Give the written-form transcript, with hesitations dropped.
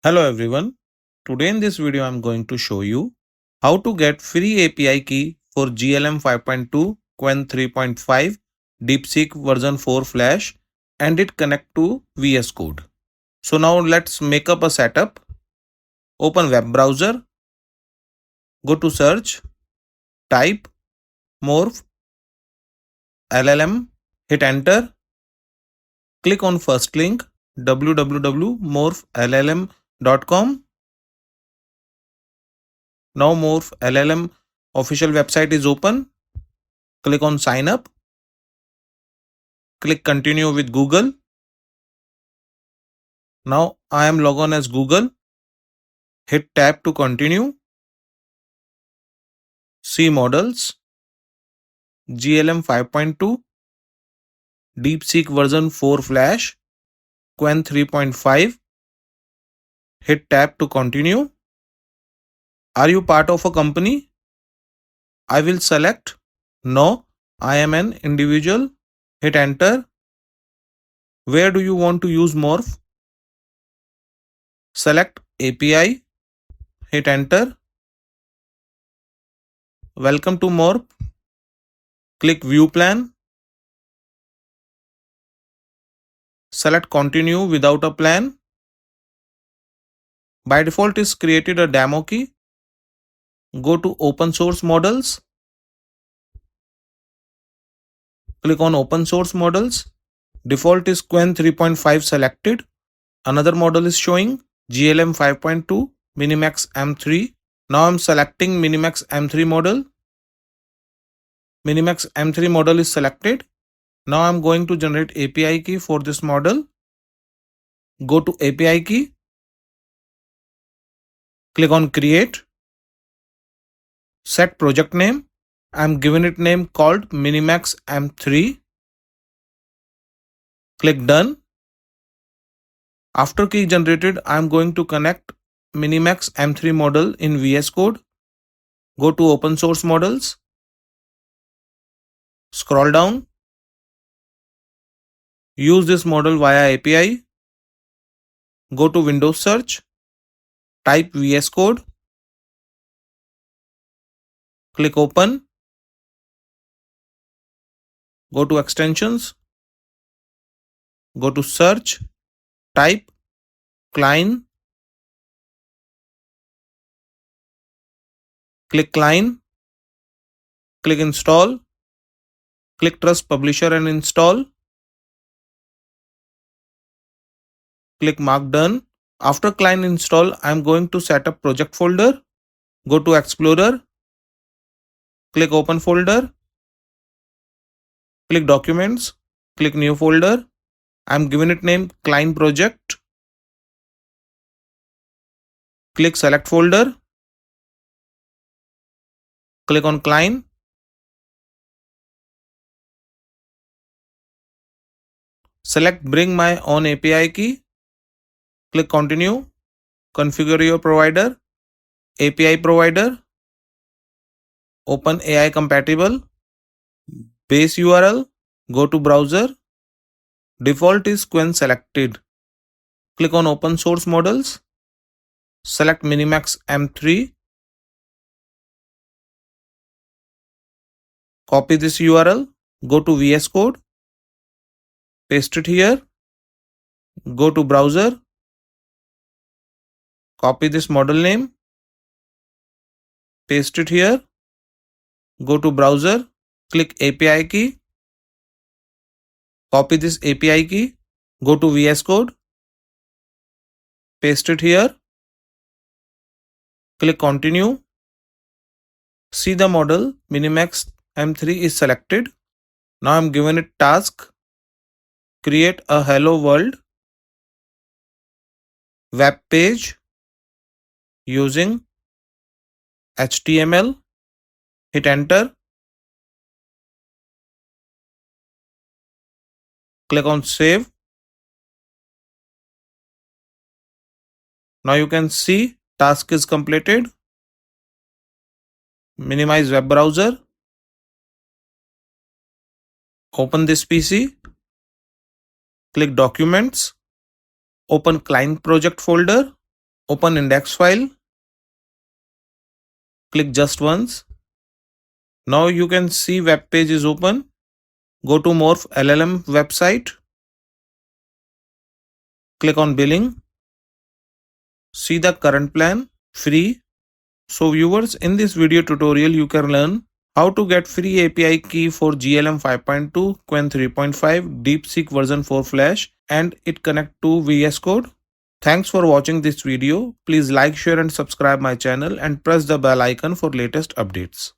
Hello everyone. Today in this video I'm going to show you how to get free API key for GLM 5.2 Qwen 3.5 DeepSeek version 4 Flash and it connect to VS Code. So now let's make up a setup. Open web browser, go to search, type Morph LLM, hit enter, click on first link www.morphllm.com. Now Morph LLM official website is open. Click on sign up. Click continue with Google. Now I am log on as Google. Hit tab to continue. See models. GLM 5.2, DeepSeek version 4 Flash, Qwen 3.5. Hit tab to continue. Are you part of a company? I will select no, I am an individual. Hit enter. Where do you want to use Morph? Select API. Hit enter. Welcome to Morph. Click view plan. Select continue without a plan. By default is created a demo key. Go to open source models. Click on open source models. Default is Qwen 3.5 selected. Another model is showing GLM 5.2 Minimax M3. Now I'm selecting Minimax M3 model. Minimax M3 model is selected. Now I'm going to generate API key for this model. Go to API key. Click on create. Set project name. I'm giving it name called Minimax M3. Click done. After key generated, I'm going to connect Minimax M3 model in VS Code. Go to open source models. Scroll down. Use this model via API. Go to Windows search. Type VS Code. Click open. Go to extensions. Go to search. Type Cline. Click Cline. Click install. Click trust publisher and install. Click mark done. After Cline install, I am going to set up project folder. Go to Explorer. Click open folder. Click documents. Click new folder. I am giving it name Cline project. Click select folder. Click on Cline. Select bring my own API key. Click continue. Configure your provider. API provider. Open AI compatible. Base URL. Go to browser. Default is Qwen selected. Click on open source models. Select Minimax M3. Copy this URL. Go to VS Code. Paste it here. Go to browser. Copy this model name. Paste it here. Go to browser. Click API key. Copy this API key. Go to VS Code. Paste it here. Click continue. See the model Minimax M3 is selected. Now I'm given it task. Create a hello world web page using HTML. Hit enter. Click on save. Now you can see task is completed. Minimize web browser. Open this PC. Click documents. Open Cline project folder. Open index file. Click just once. Now you can see web page is open. Go to Morph LLM website. Click on billing. See the current plan, free. So viewers, in this video tutorial you can learn how to get free API key for GLM 5.2, Qwen 3.5, DeepSeek version 4 Flash, and it connect to VS Code. Thanks for watching this video. Please like, share and subscribe my channel and press the bell icon for latest updates.